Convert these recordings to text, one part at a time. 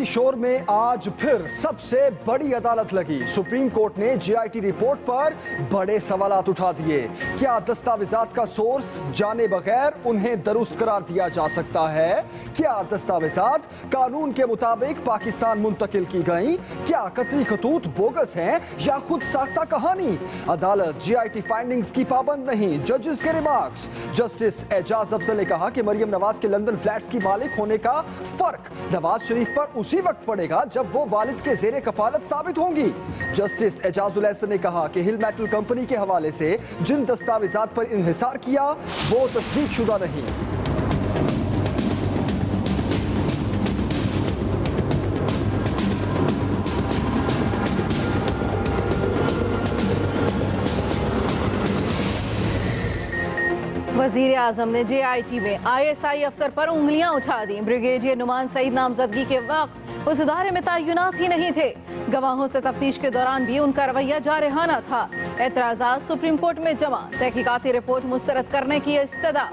शोर में आज फिर सबसे बड़ी अदालत लगी। सुप्रीम कोर्ट ने जेआईटी रिपोर्ट पर बड़े सवालात उठा दिए। क्या दस्तावेजात का सोर्स जाने बगैर उन्हें दुरुस्त करार दिया जा सकता है? क्या दस्तावेजात कानून के मुताबिक पाकिस्तान मुंतकिल की गई? क्या कतरी खतूत बोगस हैं या खुद साख्ता कहानी? अदालत जेआईटी फाइंडिंग्स की पाबंद नहीं, जजेस के रिमार्क्स। जस्टिस एजाज अफजल ने कहा कि मरियम नवाज के लंदन फ्लैट्स की मालिक होने का फर्क नवाज शरीफ पर उसी वक्त पड़ेगा जब वो वालिद के जेरे कफालत साबित होंगी। जस्टिस एजाजुल एहसन ने कहा कि हिल मेटल कंपनी के हवाले से जिन दस्तावेजात पर इन्हिसार किया वो तस्दीक शुदा नहीं। वजीर आजम ने जेआईटी में आईएसआई अफसर पर उंगलियां उठा दी। ब्रिगेडियर नुमान सईद नामजदगी के वक्त उस इदारे में तैनात ही नहीं थे। गवाहों से तफ्तीश के दौरान भी उनका रवैया जारहाना था। एतराज़ात सुप्रीम कोर्ट में जमा, तहकीकाती रिपोर्ट मुस्तरद करने की इस्तदा।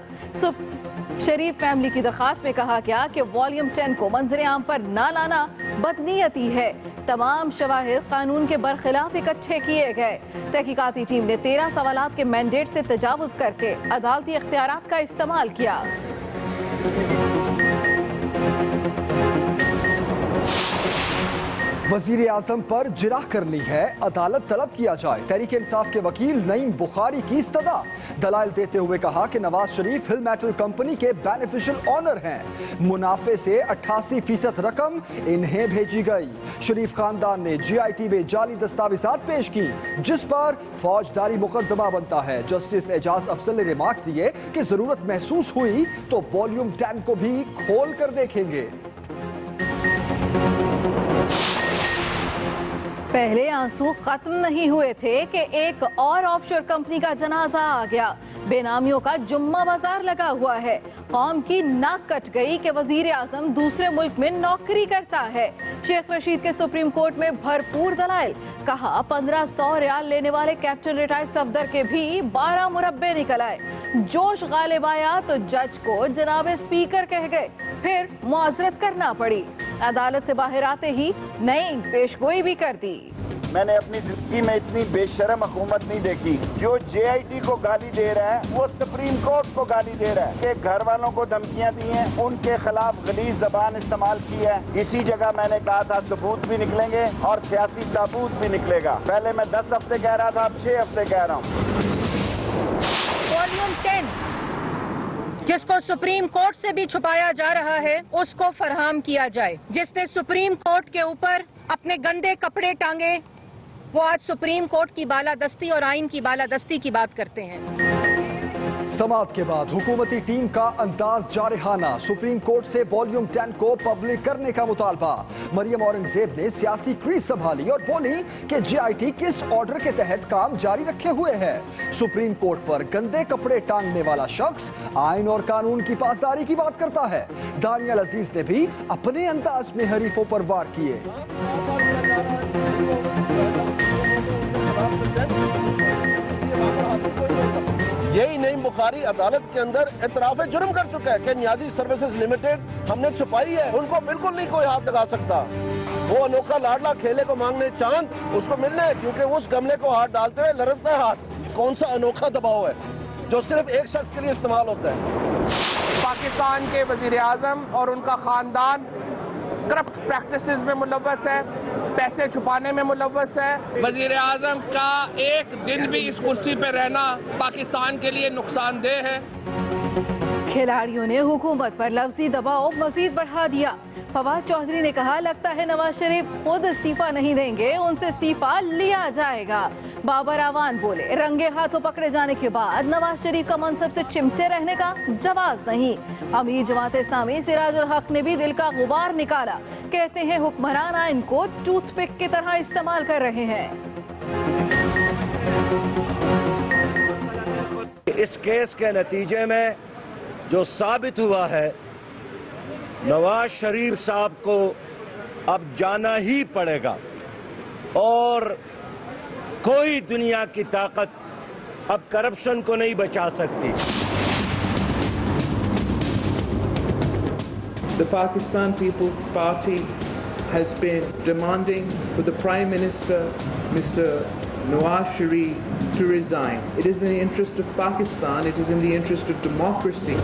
शरीफ फैमिली की दरखास्त में कहा गया कि वॉल्यूम 10 को मंजर आम पर ना लाना बदनीयती है। तमाम शवाहिद कानून के बरखिलाफ इकट्ठे किए गए। तहकीकाती टीम ने 13 सवालात के मैंडेट से तजावुज करके अदालती इख्तियारात का इस्तेमाल किया। वजीर आजम पर जिरह करनी है, अदालत तलब किया जाए। तहरीक इंसाफ के वकील नईम बुखारी की इस्तदा। दलाइल देते हुए कहा कि नवाज शरीफ हिल मेटल कंपनी के बेनिफिशियल ऑनर हैं। मुनाफे से 88% रकम इन्हें भेजी गई। शरीफ खानदान ने जेआईटी में जाली दस्तावेजात पेश की जिस पर फौजदारी मुकदमा बनता है। जस्टिस एजाज अफजल ने रिमार्क्स दिए कि जरूरत महसूस हुई तो वॉल्यूम 10 को भी खोल कर देखेंगे। पहले आंसू खत्म नहीं हुए थे कि एक और ऑफशोर कंपनी का जनाजा आ गया। बेनामियों का जुम्मा बाजार लगा हुआ है। कौम की नाक कट गई कि वजीर आजम दूसरे मुल्क में नौकरी करता है। शेख रशीद के सुप्रीम कोर्ट में भरपूर दलाइल। कहा 1500 रियाल लेने वाले कैप्टन रिटायर्ड सफदर के भी 12 मुरब्बे निकल आए। जोश गालिब आया तो जज को जनाब स्पीकर कह गए, फिर मुआजरत करना पड़ी। अदालत से बाहर आते ही नई पेशगोई भी कर दी। मैंने अपनी जिंदगी में इतनी बेशरम हुकूमत नहीं देखी। जो जेआईटी को गाली दे रहा है वो सुप्रीम कोर्ट को गाली दे रहा है कि घर वालों को धमकियां दी हैं, उनके खिलाफ गलीज जबान इस्तेमाल की है। इसी जगह मैंने कहा था सबूत भी निकलेंगे और सियासी ताबूत भी निकलेगा। पहले मैं 10 हफ्ते कह रहा था, अब 6 हफ्ते कह रहा हूँ। वॉल्यूम 10 जिसको सुप्रीम कोर्ट से भी छुपाया जा रहा है उसको फरहम किया जाए। जिसने सुप्रीम कोर्ट के ऊपर अपने गंदे कपड़े टांगे वो आज सुप्रीम कोर्ट की बालादस्ती और आइन की बालादस्ती की बात करते हैं। समाअत के बाद हुकूमती टीम का अंदाज जारहाना। सुप्रीम कोर्ट से वॉल्यूम 10 को पब्लिक करने का मुतालबा। मरियम औरंगजेब ने सियासी क्रीज संभाली और बोली कि जेआईटी किस ऑर्डर के तहत काम जारी रखे हुए है। सुप्रीम कोर्ट पर गंदे कपड़े टांगने वाला शख्स आइन और कानून की पासदारी की बात करता है। दानियल अजीज ने भी अपने अंदाज में हरीफों पर वार किए। यही नईम बुखारी अदालत के अंदर इतराफ जुर्म कर चुका है कि नियाजी सर्विसेज लिमिटेड हमने छुपाई है। उनको बिल्कुल नहीं कोई हाथ लगा सकता। वो अनोखा लाडला खेले को मांगने चांद उसको मिलना है, क्योंकि उस गमले को हाथ डालते हुए लरसता है हाथ। कौन सा अनोखा दबाव है जो सिर्फ एक शख्स के लिए इस्तेमाल होता है। पाकिस्तान के वजीर आजम और उनका खानदान करप्ट प्रैक्टिसेस में मुलव्वस है, पैसे छुपाने में मुलव्वस है। वजीर आजम का एक दिन भी इस कुर्सी पर रहना पाकिस्तान के लिए नुकसानदेह है। खिलाड़ियों ने हुकूमत पर लफ्जी दबाव मजीद बढ़ा दिया। फवाद चौधरी ने कहा, लगता है नवाज शरीफ खुद इस्तीफा नहीं देंगे, उनसे इस्तीफा लिया जाएगा। बाबर आवान बोले, रंगे हाथों पकड़े जाने के बाद नवाज शरीफ का मनसब से चिमटे रहने का जवाज नहीं। अमीर जमात इस्लामी सिराजुल हक ने भी दिल का गुबार निकाला। कहते हैं हुक्मरान आइन को टूथपिक की तरह इस्तेमाल कर रहे हैं। इस केस के नतीजे में जो साबित हुआ है, नवाज शरीफ साहब को अब जाना ही पड़ेगा और कोई दुनिया की ताकत अब करप्शन को नहीं बचा सकती। The Pakistan People's Party has been demanding for the Prime Minister, Mr. Nawaz Sharif, to resign. It is in the interest of Pakistan, it is in the interest of democracy.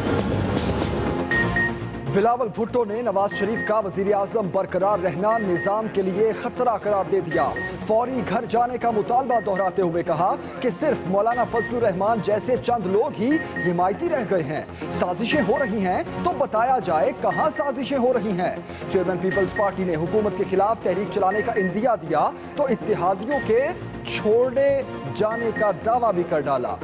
Bilawal Bhutto ने नवाज शरीफ का वजीर आजम बरकरार रहना निजाम के लिए खतरा करार दे दिया। फौरी घर जाने का मुतालबा दोहराते हुए कहा कि सिर्फ मौलाना फजलुर रहमान जैसे चंद लोग ही हिमायती रह गए हैं। साजिशें हो रही हैं तो बताया जाए कहां साजिशें हो रही हैं। चेयरमैन पीपल्स पार्टी ने हुकूमत के खिलाफ तहरीक चलाने का इंदिया दिया तो इत्तेहादियों के छोड़े जाने का दावा भी कर डाला।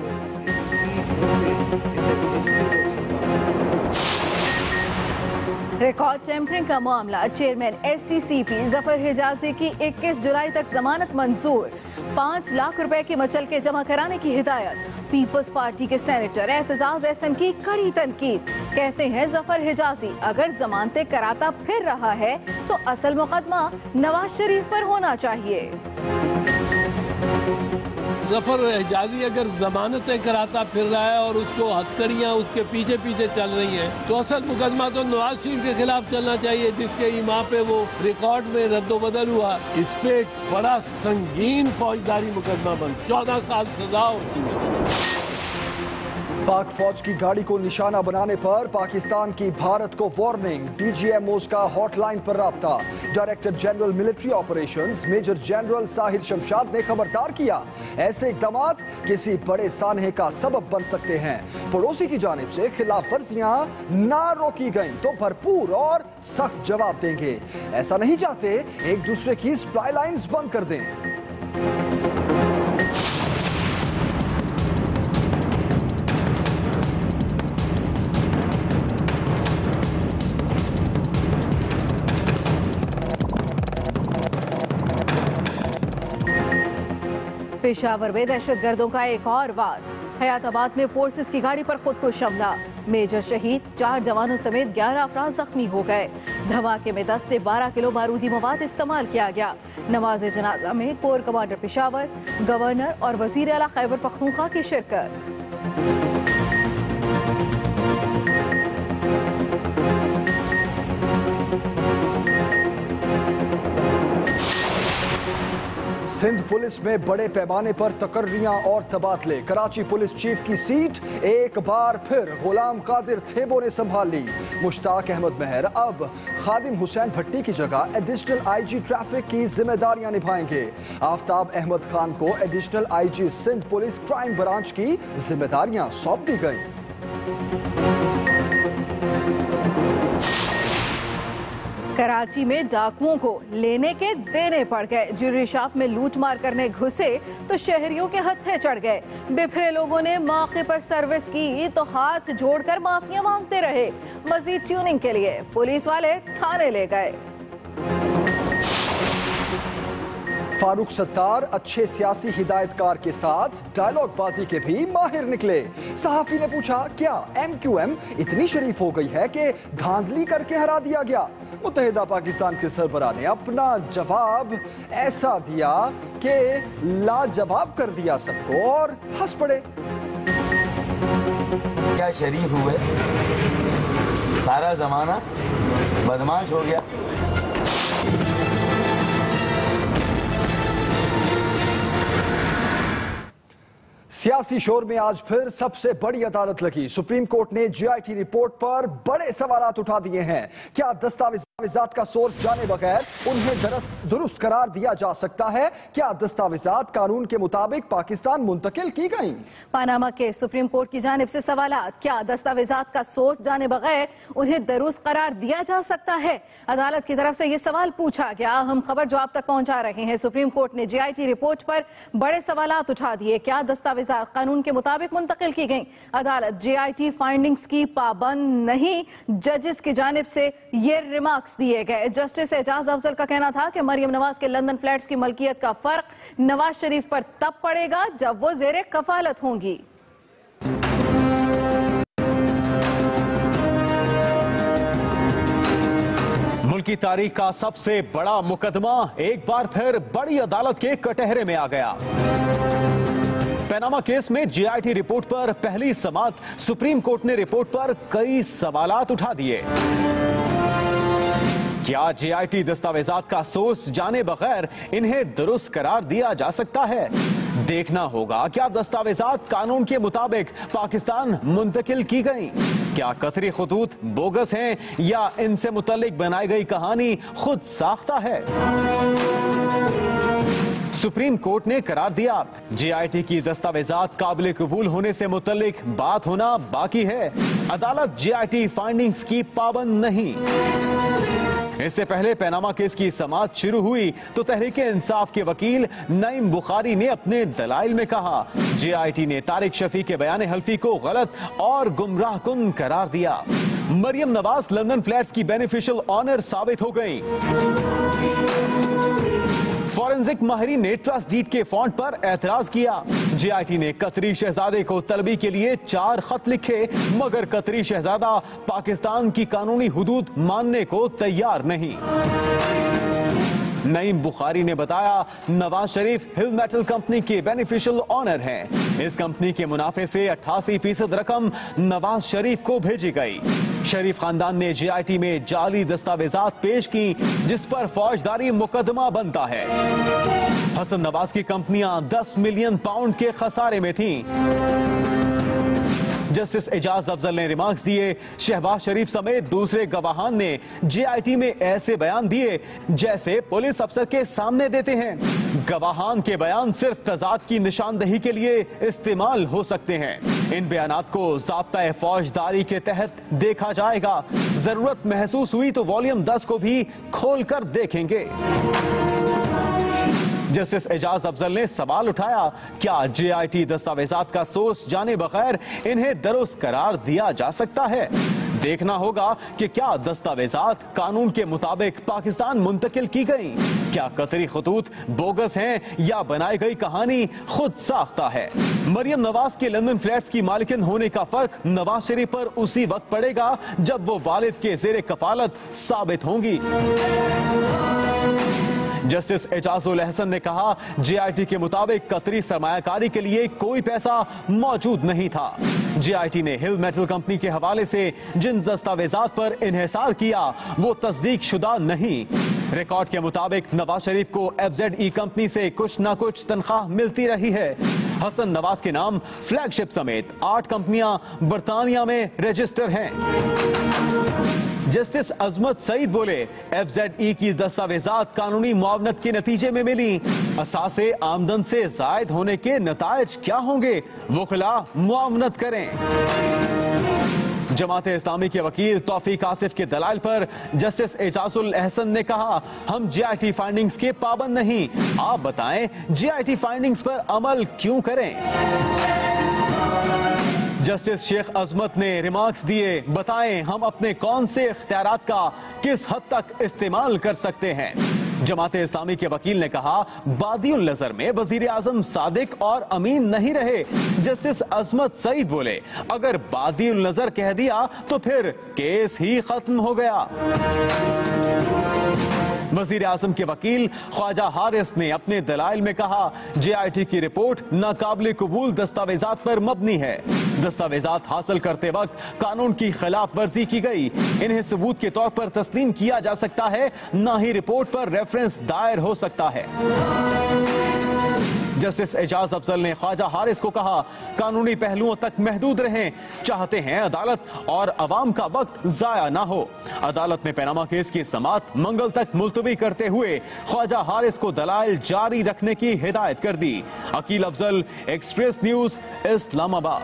रिकॉर्ड टेम्परिंग का मामला, चेयरमैन SCCP जफर हिजाजी की 21 जुलाई तक जमानत मंजूर, 5 लाख रुपए की मचल के जमा कराने की हिदायत। पीपल्स पार्टी के सेनेटर एतजाज एहसन की कड़ी तनकीद, कहते हैं जफर हिजाजी अगर जमानतें कराता फिर रहा है तो असल मुकदमा नवाज शरीफ पर होना चाहिए। जफर हिजाजी अगर जमानतें कराता फिर रहा है और उसको हथकड़ियाँ उसके पीछे पीछे चल रही हैं तो असल मुकदमा तो नवाज शरीफ के खिलाफ चलना चाहिए, जिसके इमाम पे वो रिकॉर्ड में रद्दोबदल हुआ। इस पे बड़ा संगीन फौजदारी मुकदमा बन 14 साल सजा होती है। पाक फौज की गाड़ी को निशाना बनाने पर पाकिस्तान की भारत को वार्निंग, DGMOs का हॉटलाइन पर राब्ता। Director general military operations major general Sahir Shamshad ने खबरदार किया, ऐसे इकदाम किसी बड़े सानहे का सबब बन सकते हैं। पड़ोसी की जानिब से खिलाफ वर्जियां ना रोकी गई तो भरपूर और सख्त जवाब देंगे। ऐसा नहीं चाहते एक दूसरे की सप्लाई लाइन्स बंद कर दें। पेशावर में दहशतगर्दों का एक और वार, हयाताबाद में फोर्सेस की गाड़ी पर खुदकुश हमला, मेजर शहीद, 4 जवानों समेत 11 अफराद जख्मी हो गए। धमाके में 10 से 12 किलो बारूदी मवाद इस्तेमाल किया गया। नमाज जनाजा में कोर कमांडर पेशावर, गवर्नर और वजीर आला खैबर पख्तूनख्वा की शिरकत। सिंध पुलिस में बड़े पैमाने पर तकर्रियां और तबादले, कराची पुलिस चीफ की सीट एक बार फिर गुलाम कादिर थेबो ने संभाल ली। मुश्ताक अहमद मेहर अब खादिम हुसैन भट्टी की जगह एडिशनल IG ट्रैफिक की जिम्मेदारियां निभाएंगे। आफ्ताब अहमद खान को additional IG Sindh police crime branch की जिम्मेदारियां सौंप दी गई। कराची में डाकुओं को लेने के देने पड़ गए। ज्वेलरी शॉप में लूटमार करने घुसे तो शहरियों के हत्थे चढ़ गए। बिफरे लोगों ने मौके पर सर्विस की तो हाथ जोड़कर माफिया मांगते रहे। मजीद ट्यूनिंग के लिए पुलिस वाले थाने ले गए। फारूक सत्तार अच्छे सियासी हिदायतकार के साथ डायलॉग बाजी के भी माहिर निकले। सहाफी ने पूछा, क्या MQM इतनी शरीफ हो गई है कि धांधली करके हरा दिया गया? मुत्तहिदा पाकिस्तान के सरबराह ने अपना जवाब ऐसा दिया कि लाजवाब कर दिया सबको और हंस पड़े। क्या शरीफ हुए, सारा जमाना बदमाश हो गया। सियासी शोर में आज फिर सबसे बड़ी अदालत लगी। सुप्रीम कोर्ट ने GIT रिपोर्ट पर बड़े सवालात उठा दिए हैं। क्या दस्तावेजात का सोर्स जाने बगैर उन्हें दुरुस्त करार दिया जा सकता है? क्या दस्तावेजात कानून के मुताबिक पाकिस्तान मुंतकिल की गई? पानामा के सुप्रीम कोर्ट की जानिब से सवालात, क्या दस्तावेजात का सोर्स जाने बगैर उन्हें दुरुस्त करार दिया जा सकता है? अदालत की तरफ से यह सवाल पूछा गया। हम खबर जो आप तक पहुंचा रहे हैं। सुप्रीम कोर्ट ने GIT रिपोर्ट पर बड़े सवालात उठा दिए। क्या दस्तावेजात कानून के मुताबिक मुंतकिल की गई? अदालत GIT फाइंडिंग्स की पाबंद नहीं। जजेस की जानिब से ये रिमार्क्स दिए गए। जस्टिस एजाज अफजल का कहना था कि मरियम नवाज के लंदन फ्लैट्स की मलकियत का फर्क नवाज शरीफ पर तब पड़ेगा जब वो जेरे कफालत होंगी। मुल्क की तारीख का सबसे बड़ा मुकदमा एक बार फिर बड़ी अदालत के कटहरे में आ गया। पनामा केस में GIT रिपोर्ट पर पहली समाअत सुप्रीम कोर्ट ने रिपोर्ट पर कई सवालात उठा दिए। क्या जेआईटी दस्तावेजात का सोर्स जाने बगैर इन्हें दुरुस्त करार दिया जा सकता है? देखना होगा क्या दस्तावेजात कानून के मुताबिक पाकिस्तान मुंतकिल की गई। क्या कतरी खतूत बोगस हैं या इनसे मुतल्लिक बनाई गई कहानी खुद साख्ता है? सुप्रीम कोर्ट ने करार दिया जेआईटी की दस्तावेजात काबिल कबूल होने से मुतल्लिक बात होना बाकी है। अदालत जेआईटी फाइंडिंग्स की पाबंद नहीं। इससे पहले पनामा केस की समाअत शुरू हुई तो तहरीक इंसाफ के वकील नईम बुखारी ने अपने दलाइल में कहा जेआईटी ने तारिक शफी के बयान हल्फी को गलत और गुमराहकुन करार दिया। मरियम नवाज लंदन फ्लैट्स की बेनिफिशियल ऑनर साबित हो गई। फॉरेंसिक माहिरीन ने ट्रस्ट डीड के फॉन्ट पर एतराज किया। जेआईटी ने कतरी शहजादे को तलबी के लिए 4 खत लिखे, मगर कतरी शहजादा पाकिस्तान की कानूनी हुदूद मानने को तैयार नहीं। नईम बुखारी ने बताया नवाज शरीफ हिल मेटल कंपनी के बेनिफिशियल ऑनर हैं। इस कंपनी के मुनाफे से 88% रकम नवाज शरीफ को भेजी गई। शरीफ खानदान ने जेआईटी में जाली दस्तावेजात पेश की जिस पर फौजदारी मुकदमा बनता है। हसन नवाज की कंपनियां 10 मिलियन पाउंड के खसारे में थीं। जस्टिस एजाज अफजल ने रिमार्क्स दिए शहबाज शरीफ समेत दूसरे गवाहान ने जेआईटी में ऐसे बयान दिए जैसे पुलिस अफसर के सामने देते हैं। गवाहान के बयान सिर्फ तजाद की निशानदही के लिए इस्तेमाल हो सकते हैं। इन बयानात को ज़ाब्ता फौजदारी के तहत देखा जाएगा। जरूरत महसूस हुई तो वॉल्यूम 10 को भी खोलकर देखेंगे। जस्टिस एजाज अफजल ने सवाल उठाया क्या जेआईटी दस्तावेजात का सोर्स जाने बगैर इन्हें दुरुस्त करार दिया जा सकता है? देखना होगा कि क्या दस्तावेजात कानून के मुताबिक पाकिस्तान मुंतकिल की गई। क्या कतरी खतूत बोगस हैं या बनाई गई कहानी खुद साख्ता है। मरियम नवाज के लंदन फ्लैट्स की मालिकिन होने का फर्क नवाज शरीफ पर उसी वक्त पड़ेगा जब वो वालिद के जेर कफालत साबित होंगी। जस्टिस एजाजुल अहसन ने कहा जेआईटी के मुताबिक कतरी सरमायाकारी के लिए कोई पैसा मौजूद नहीं था। जेआईटी ने हिल मेटल कंपनी के हवाले से जिन दस्तावेजात पर इन्हिसार किया वो तस्दीक शुदा नहीं। रिकॉर्ड के मुताबिक नवाज शरीफ को एफजेडई कंपनी से कुछ न कुछ तनख्वाह मिलती रही है। हसन नवाज के नाम फ्लैगशिप समेत 8 कंपनियां बरतानिया में रजिस्टर हैं। जस्टिस अजमत सईद बोले एफजेडई की दस्तावेजात कानूनी मुआवनत के नतीजे में मिली। असासे आमदन से जायद होने के नतायज क्या होंगे वकला मुआवनत करें। जमात इस्लामी के वकील तौफीक आसिफ के दलाइल पर जस्टिस एजाजुल अहसन ने कहा हम जेआईटी फाइंडिंग्स के पाबंद नहीं। आप बताएं जेआईटी फाइंडिंग्स पर अमल क्यों करें। जस्टिस शेख अजमत ने रिमार्क्स दिए बताएं हम अपने कौन से इख्तियारात का किस हद तक इस्तेमाल कर सकते हैं। जमात इस्लामी के वकील ने कहा बादिउल नजर में वजीर आजम सादिक और अमीन नहीं रहे। जस्टिस अजमत सईद बोले अगर बादिउल नजर कह दिया तो फिर केस ही खत्म हो गया। वजीर आजम के वकील ख्वाजा हारिस ने अपने दलाइल में कहा जेआईटी की रिपोर्ट नाकाबिल कबूल दस्तावेजात पर मबनी है। दस्तावेजात हासिल करते वक्त कानून की खिलाफ वर्जी की गई। इन्हें सबूत के तौर पर तस्लीम किया जा सकता है न ही रिपोर्ट पर रेफरेंस दायर हो सकता है। जस्टिस एजाज अफजल ने ख्वाजा हारिस को कहा कानूनी पहलुओं तक महदूद रहें। चाहते हैं अदालत और अवाम का वक्त जाया ना हो। अदालत ने पनामा केस की समाअत मंगल तक मुलतवी करते हुए ख्वाजा हारिस को दलाइल जारी रखने की हिदायत कर दी। Aqeel Afzal, Express news, Islamabad.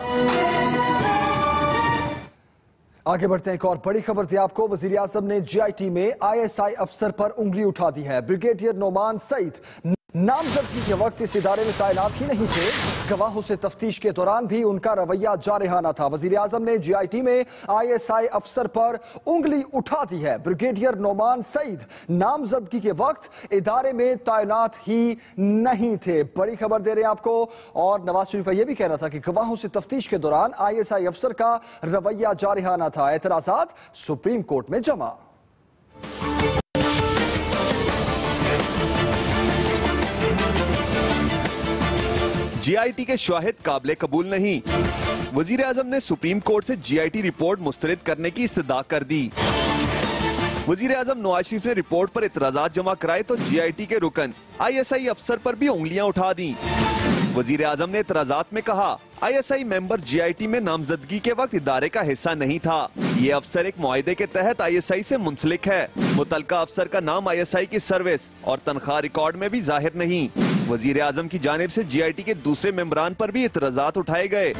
आगे बढ़ते हैं। एक और बड़ी खबर थी आपको। वजीर आजम ने जेआईटी में आईएसआई अफसर पर उंगली उठा दी है। ब्रिगेडियर नोमान सईद नामजदगी के वक्त इस इदारे में तैनात ही नहीं थे। गवाहों से तफ्तीश के दौरान भी उनका रवैया जारहाना था। वजीर आजम ने जेआईटी में आईएसआई अफसर पर उंगली उठा दी है। ब्रिगेडियर नोमान सईद नामजदगी के वक्त इदारे में तैनात ही नहीं थे। बड़ी खबर दे रहे हैं आपको। और नवाज शरीफ का यह भी कहना था कि गवाहों से तफ्तीश के दौरान आईएसआई अफसर का रवैया जारहाना था। एतराजात सुप्रीम कोर्ट में जमा। जेआईटी के शवाहिद काबिल कबूल नहीं। वजीर आजम ने सुप्रीम कोर्ट से जेआईटी रिपोर्ट मुस्तरद करने की इस्तदा कर दी। वजीर आजम नवाज शरीफ ने रिपोर्ट पर इतराजात जमा कराए तो GIT के रुकन ISI अफसर पर भी उंगलियां उठा दी। वजीर आजम ने इतराजात में कहा ISI मेंबर GIT में नामजदगी के वक्त इदारे का हिस्सा नहीं था। ये अफसर एक मुआहदे के तहत ISI से मुंसलिक है। मुतलका अफसर का नाम ISI की सर्विस और तनख्वाह रिकॉर्ड में भी जाहिर नहीं। वजीर आजम की जानिब से GIT के दूसरे मेंबरान पर भी इतराजात उठाए गए।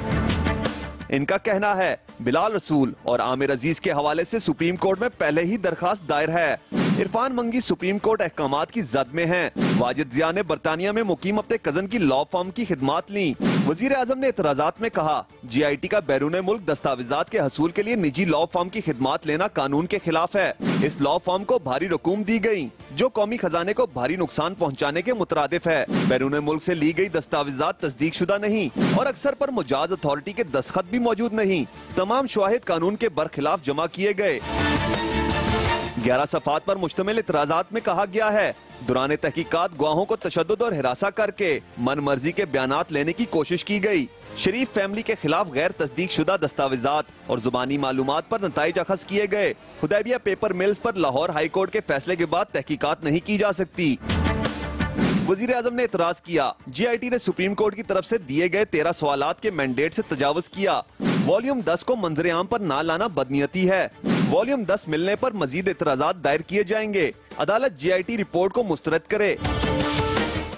इनका कहना है बिलाल रसूल और आमिर अजीज के हवाले से सुप्रीम कोर्ट में पहले ही दरखास्त दायर है। इरफान मंगी सुप्रीम कोर्ट अहकामात की जद में हैं। वाजिद जिया ने बरतानिया में मुकीम अपने कजन की लॉ फर्म की खिदमात ली। वजीर आजम ने इतराजात में कहा GIT का बैरून मुल्क दस्तावेजात के हसूल के लिए निजी लॉ फर्म की खिदमात लेना कानून के खिलाफ है। इस लॉ फर्म को भारी रकूम दी गई जो कौमी खजाने को भारी नुकसान पहुँचाने के मुतरादिफ है। बैरून मुल्क से ली गई दस्तावेजात तस्दीक शुदा नहीं और अक्सर पर मुजाज अथॉरिटी के दस्तखत भी मौजूद नहीं। तमाम शवाहिद कानून के बरखिलाफ जमा किए गए। 11 सफ़ात पर मुश्तमिल इतराजात में कहा गया है दौरान तहकीकात गवाहों को तशद्दुद और हिरासा करके मन मर्जी के बयानात लेने की कोशिश की गई। शरीफ फैमिली के खिलाफ गैर तस्दीक शुदा दस्तावेजात और जुबानी मालूमात पर नताइज अखज़ किए गए। हुदैबिया पेपर मिल्स पर लाहौर हाई कोर्ट के फैसले के बाद तहकीकात नहीं की जा सकती। वजीर आजम ने इतराज किया GIT ने सुप्रीम कोर्ट की तरफ से दिए गए 13 सवालात के मैंडेट से तजावुज किया। वॉल्यूम 10 को मंजर आम पर ना लाना बदनीयती है। वॉल्यूम 10 मिलने पर मजीद इतराजात दायर किए जाएंगे। अदालत GIT रिपोर्ट को मुस्तरद करे।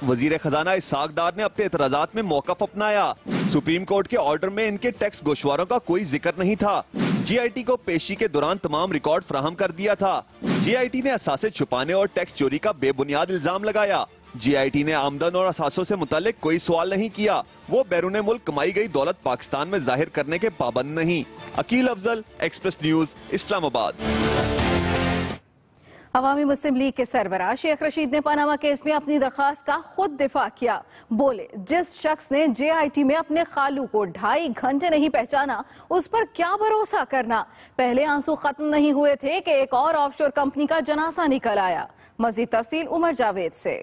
वजीर खजाना इसाक डार ने अपने इतराजात में मौकफ अपनाया। सुप्रीम कोर्ट के ऑर्डर में इनके टैक्स गोशवारों का कोई जिक्र नहीं था। GIT को पेशी के दौरान तमाम रिकॉर्ड फराहम कर दिया था। GIT ने असासे छुपाने और टैक्स चोरी का बेबुनियाद इल्जाम लगाया। GIT ने आमदन और असासों से मुतालिक कोई सवाल नहीं किया। वो बैरून मुल्क कमाई गई दौलत पाकिस्तान में जाहिर करने के पाबंद नहीं। Aqeel Afzal, Express news, Islamabad. अवामी मुस्लिम लीग के सरबराह शेख रशीद ने पनामा केस में अपनी दरखास्त का खुद दिफा किया। बोले जिस शख्स ने GIT में अपने खालू को 2.5 घंटे नहीं पहचाना उस पर क्या भरोसा करना। पहले आंसू खत्म नहीं हुए थे कि एक और ऑफशोर कंपनी का जनासा निकल आया। मजीद तफसील उमर जावेद से।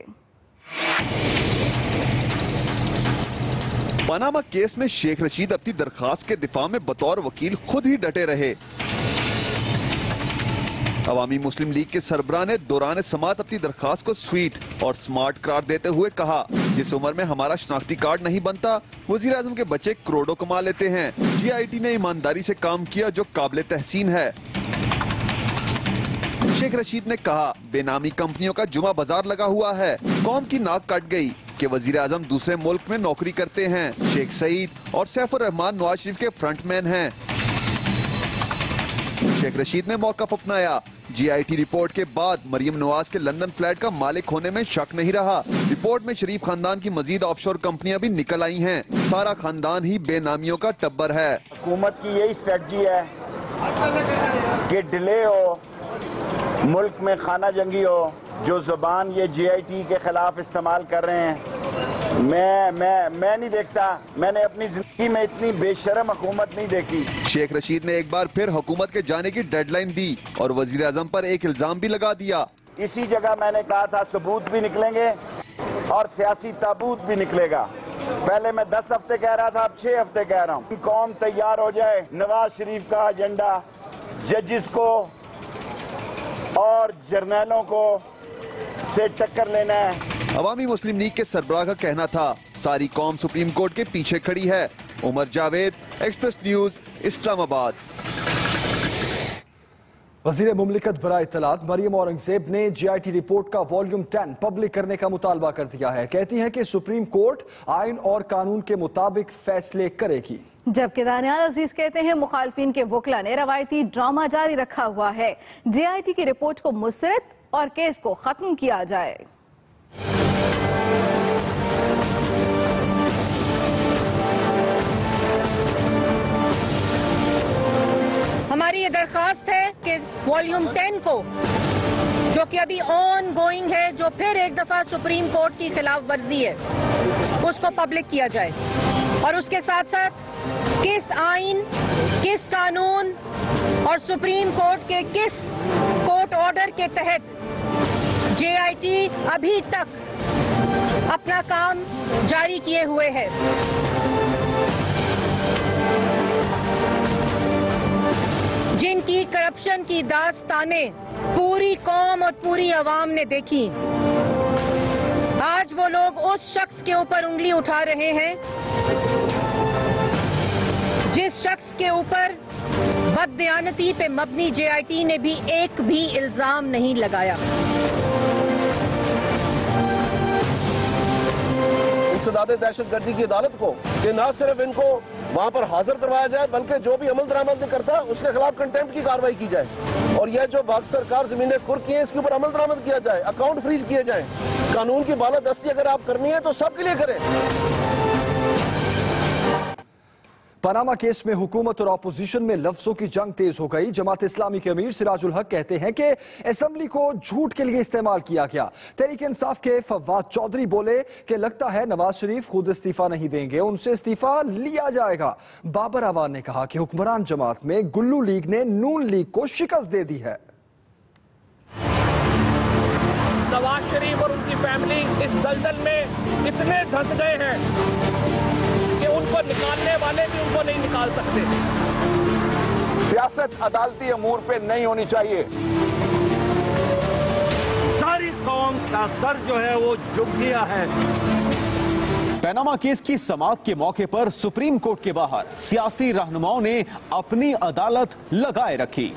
पनामा केस में शेख रशीद अपनी दरखास्त के दिफा में बतौर वकील खुद ही डटे रहे। अवामी मुस्लिम लीग के सरबराह ने दौरान समात अपनी दरखास्त को स्वीट और स्मार्ट करार देते हुए कहा जिस उम्र में हमारा शनाख्ती कार्ड नहीं बनता वजीर आजम के बच्चे करोड़ों कमा लेते हैं। GIT ने ईमानदारी से काम किया जो काबिल तहसीन है। शेख रशीद ने कहा बेनामी कंपनियों का जुमा बाजार लगा हुआ है। कौम की नाक कट गई कि वजीर आजम दूसरे मुल्क में नौकरी करते हैं। शेख सईद और सैफुर रहमान नवाज शरीफ के फ्रंटमैन हैं। शेख रशीद ने मौका अपनाया। GIT रिपोर्ट के बाद मरियम नवाज के लंदन फ्लैट का मालिक होने में शक नहीं रहा। रिपोर्ट में शरीफ खानदान की मजीद ऑफशोर कंपनियां भी निकल आई हैं। सारा खानदान ही बेनामियों का टब्बर है। हुकूमत की यही स्ट्रेटजी है कि डिले हो, मुल्क में खाना जंगी हो। जो जुबान ये GIT के खिलाफ इस्तेमाल कर रहे हैं मैं नहीं देखता। मैंने अपनी जिंदगी में इतनी बेशरम हुकूमत नहीं देखी। शेख रशीद ने एक बार फिर हुकूमत के जाने की डेडलाइन दी और वजीर आजम पर एक इल्जाम भी लगा दिया। इसी जगह मैंने कहा था सबूत भी निकलेंगे और सियासी ताबूत भी निकलेगा। पहले मैं 10 हफ्ते कह रहा था, अब 6 हफ्ते कह रहा हूँ। कौम तैयार हो जाए। नवाज शरीफ का एजेंडा जजिस को और जर्नैलों को से टक्कर लेना है। अवामी मुस्लिम लीग के सरबराह का कहना था सारी कौम सुप्रीम कोर्ट के पीछे खड़ी है। Umar Javed, express news, Islamabad. वज़ीर मुमलिकत बराए इत्तलात मरियम औरंगजेब ने GIT रिपोर्ट का वॉल्यूम 10 पब्लिक करने का मुतालबा कर दिया है। कहती हैं कि सुप्रीम कोर्ट आइन और कानून के मुताबिक फैसले करेगी। जबकि दानियाल अजीज कहते हैं मुखालफिन के वकला ने रवायती ड्रामा जारी रखा हुआ है। GIT की रिपोर्ट को मुस्तरद और केस को खत्म किया जाए। हमारी ये दरखास्त है कि वॉल्यूम 10 को जो कि अभी ऑन गोइंग है, जो फिर एक दफा सुप्रीम कोर्ट की खिलाफ वर्जी है, उसको पब्लिक किया जाए और उसके साथ साथ किस आइन, किस कानून और सुप्रीम कोर्ट के किस कोर्ट ऑर्डर के तहत GIT अभी तक अपना काम जारी किए हुए है। जिनकी करप्शन की दास्तानें पूरी कौम और पूरी अवाम ने देखी। आज वो लोग उस शख्स के ऊपर उंगली उठा रहे हैं जिस शख्स के ऊपर बददयानती पे मबनी JIT ने भी एक भी इल्जाम नहीं लगाया। इंसदादे दहशतगर्दी की अदालत को कि ना सिर्फ इनको वहां पर हाजिर करवाया जाए बल्कि जो भी अमल दरामद नहीं करता उसके खिलाफ कंटेम्प्ट की कार्रवाई की जाए और यह जो पाक सरकार जमीनें कुर्क की है इसके ऊपर अमल दरामद किया जाए, अकाउंट फ्रीज किए जाए। कानून की बालादस्ती अगर आप करनी है तो सबके लिए करें। पनामा केस में हुकूमत और अपोजिशन में लफ्जों की जंग तेज हो गई। जमात इस्लामी के अमीर सिराजुल हक कहते हैं कि असेंबली को झूठ के लिए इस्तेमाल किया गया। तहरीक इंसाफ के फवाद चौधरी बोले कि लगता है नवाज शरीफ खुद इस्तीफा नहीं देंगे, उनसे इस्तीफा लिया जाएगा। बाबर अवान ने कहा कि हुक्मरान जमात में गुल्लू लीग ने नून लीग को शिकस्त दे दी है। नवाज शरीफ और उनकी फैमिली इस दलदल में इतने धंस गए हैं कि उनको निकालने वाले भी उनको नहीं निकाल सकते। सियासत अदालती अमूर पे नहीं होनी चाहिए। सारी कौम का सर जो है वो झुक गया है। पनामा केस की समाअत के मौके पर सुप्रीम कोर्ट के बाहर सियासी रहनुमाओं ने अपनी अदालत लगाए रखी।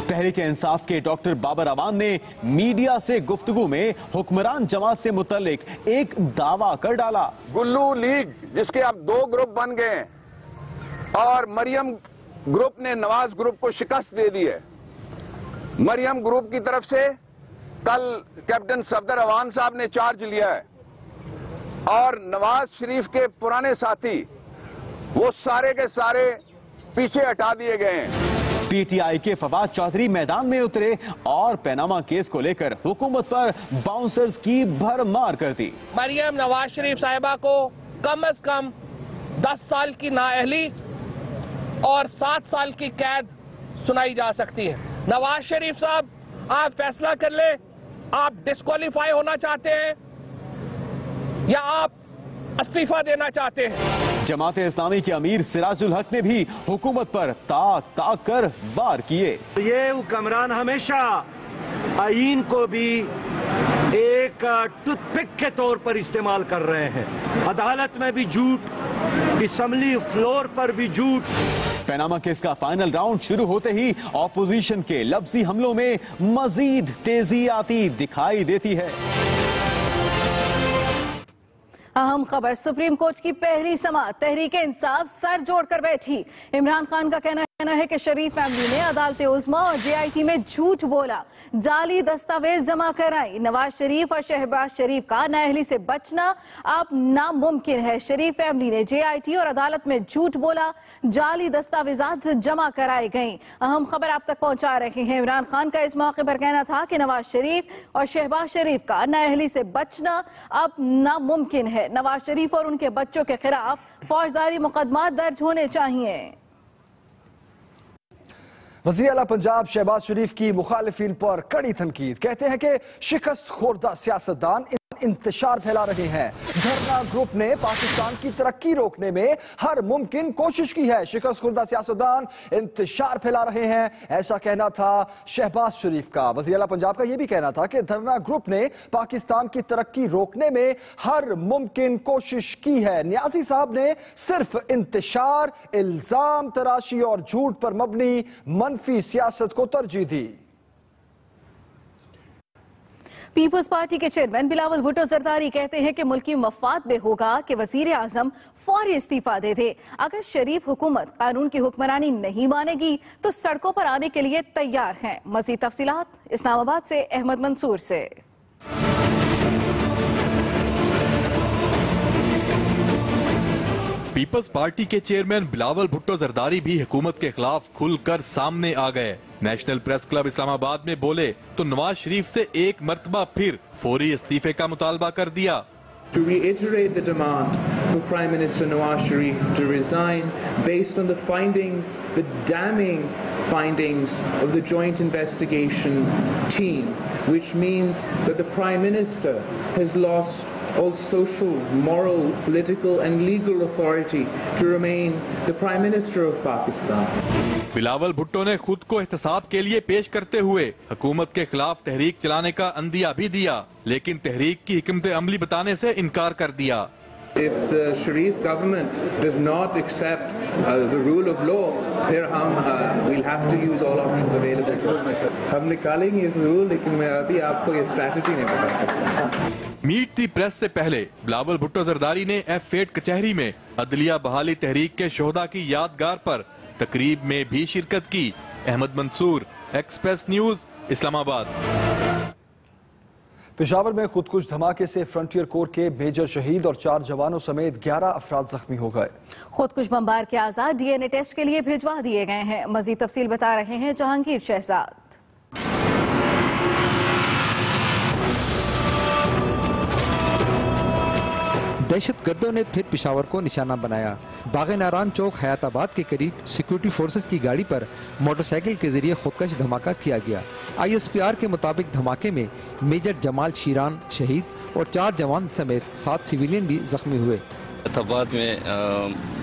तहरीक इंसाफ के डॉक्टर बाबर अवान ने मीडिया से गुफ्तगू में हुक्मरान जमात से मुतल्लिक एक दावा कर डाला। गुल्लू लीग जिसके अब 2 ग्रुप बन गए हैं और मरियम ग्रुप ने नवाज ग्रुप को शिकस्त दे दी है। मरियम ग्रुप की तरफ से कल कैप्टन सफदर अवान साहब ने चार्ज लिया है और नवाज शरीफ के पुराने साथी वो सारे के सारे पीछे हटा दिए गए हैं। PTI के फवाद चौधरी मैदान में उतरे और पनामा केस को लेकर हुकूमत पर बाउंसर्स की भरमार कर दी। मरियम नवाज शरीफ साहिबा को कम से कम 10 साल की नाअहली और 7 साल की कैद सुनाई जा सकती है। नवाज शरीफ साहब, आप फैसला कर ले, आप डिस्क्वालीफाई होना चाहते हैं या आप इस्तीफा देना चाहते हैं। जमात इस्लामी के अमीर सिराजुल हक ने भी हुकूमत पर ताक ताक कर वार किए। ये हुक्मरान हमेशा आईन को भी एक टूथपिक के तौर पर इस्तेमाल कर रहे हैं। अदालत में भी झूठ, असेंबली फ्लोर पर भी झूठ। पनामा केस का फाइनल राउंड शुरू होते ही ऑपोजिशन के लफ्जी हमलों में मजीद तेजी आती दिखाई देती है। अहम खबर, सुप्रीम कोर्ट की पहली समाअत तहरीक इंसाफ सर जोड़कर बैठी। इमरान खान का कहना है कि शरीफ फैमिली ने अदालत उज़्मा और JIT में झूठ बोला, जाली दस्तावेज जमा कराई। नवाज शरीफ और शहबाज शरीफ का नाअहली से बचना अब नामुमकिन है। शरीफ फैमिली ने JIT और अदालत में झूठ बोला, जाली दस्तावेजात जमा कराई गई। अहम खबर आप तक पहुंचा रहे हैं। इमरान खान का इस मौके पर कहना था कि नवाज शरीफ और शहबाज शरीफ का नाअहली से बचना अब नामुमकिन है। नवाज शरीफ और उनके बच्चों के खिलाफ फौजदारी मुकदमा दर्ज होने चाहिए। वज़ीर आला पंजाब शहबाज शरीफ की मुखालिफिन पर कड़ी तनकीद। कहते हैं कि शिकस्त खोरदा सियासतदान इंतशार फैला रहे हैं। धरना ग्रुप ने पाकिस्तान की तरक्की रोकने में हर मुमकिन कोशिश की है। शिकस्त खुर्दा सियासतदान इंतशार फैला रहे हैं, ऐसा कहना था शहबाज शरीफ का। वज़ीर आला पंजाब का यह भी कहना था कि धरना ग्रुप ने पाकिस्तान की तरक्की रोकने में हर मुमकिन कोशिश की है। नियाजी साहब ने सिर्फ इंतशार, इल्जाम तराशी और झूठ पर मबनी मनफी सियासत को तरजीह दी। पीपुल्स पार्टी के चेयरमैन बिलावल भुट्टो जरदारी कहते हैं कि मुल्की मफाद में होगा कि वजीर आजम फौरी इस्तीफा दे दे। अगर शरीफ हुकूमत कानून की हुक्मरानी नहीं मानेगी तो सड़कों पर आने के लिए तैयार हैं। मज़ीद तफसीलात इस्लामाबाद से अहमद मंसूर से। पीपल्स पार्टी के चेयरमैन बिलावल भुट्टो जरदारी भी हुकूमत के खिलाफ खुलकर सामने आ गए। नेशनल प्रेस क्लब इस्लामाबाद में बोले तो नवाज शरीफ से एक मर्तबा फिर फौरी इस्तीफे का मुतालबा कर दिया। To reiterate the demand for Prime Minister Nawaz Sharif to resign based on the findings, the damning findings of the Joint Investigation Team, which means that the Prime Minister has lost all social, moral, political and legal authority to remain the Prime Minister of Pakistan. Bilawal Bhutto ने खुद को एहतसाब के लिए पेश करते हुए हुकूमत के खिलाफ तहरीक चलाने का अंदिया भी दिया, लेकिन तहरीक की हिकमत अमली बताने से इनकार कर दिया। If the Sharif government does not accept the rule of law, फिर हम we'll have to use all options available to us. हम निकालेंगे इस रूल, लेकिन मैं अभी आपको ये स्ट्रैटेजी नहीं बता सकता। मीट दी प्रेस से पहले बिलावल भुट्टो जरदारी ने F8 कचहरी में अदलिया बहाली तहरीक के शोहदा की यादगार पर तकरीब में भी शिरकत की। Ahmed Mansoor, Express news, Islamabad. पेशावर में खुदकुश धमाके से फ्रंटियर कोर के मेजर शहीद और 4 जवानों समेत 11 अफराद जख्मी हो गए। खुदकुश बमबार के आजाद DNA टेस्ट के लिए भिजवा दिए गए हैं। मजीद तफसील बता रहे हैं जहांगीर शहजाद। दहशतगर्दों ने फिर पेशावर को निशाना बनाया। बागे नारायण चौक हयाताबाद के करीब सिक्योरिटी फोर्सेस की गाड़ी पर मोटरसाइकिल के जरिए खुदकश धमाका किया गया। ISPR के मुताबिक धमाके में मेजर जमाल शीरान शहीद और 4 जवान समेत 7 सिविलियन भी जख्मी हुए। हयाताबाद में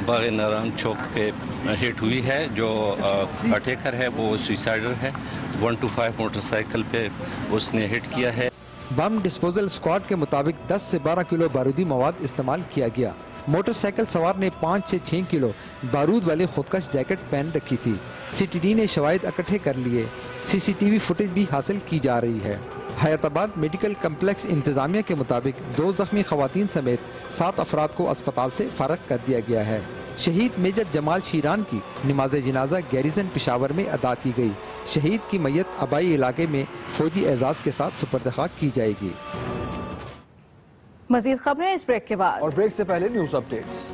बागे नारायण चौक पे हिट हुई है। जो अटैकर है वो सुसाइडर है। 125 मोटरसाइकिल पे उसने हिट किया है। बम डिस्पोजल स्क्वाड के मुताबिक 10 से 12 किलो बारूदी मवाद इस्तेमाल किया गया। मोटरसाइकिल सवार ने 5 से 6 किलो बारूद वाले खुदकश जैकेट पहन रखी थी। CTD ने शवाहिद इकट्ठे कर लिए। CCTV फुटेज भी हासिल की जा रही है। हयाताबाद मेडिकल कम्प्लेक्स इंतजामिया के मुताबिक 2 जख्मी खवातीन समेत 7 अफराद को अस्पताल से फारग कर दिया गया है। शहीद मेजर जमाल शीरान की नमाज जनाजा गैरिजन पेशावर में अदा की गई। शहीद की मैयत आबाई इलाके में फौजी एजाज के साथ सुपर्द खाक की जाएगी। मजीद खबरें इस ब्रेक के बाद। और ब्रेक से पहले न्यूज अपडेट्स।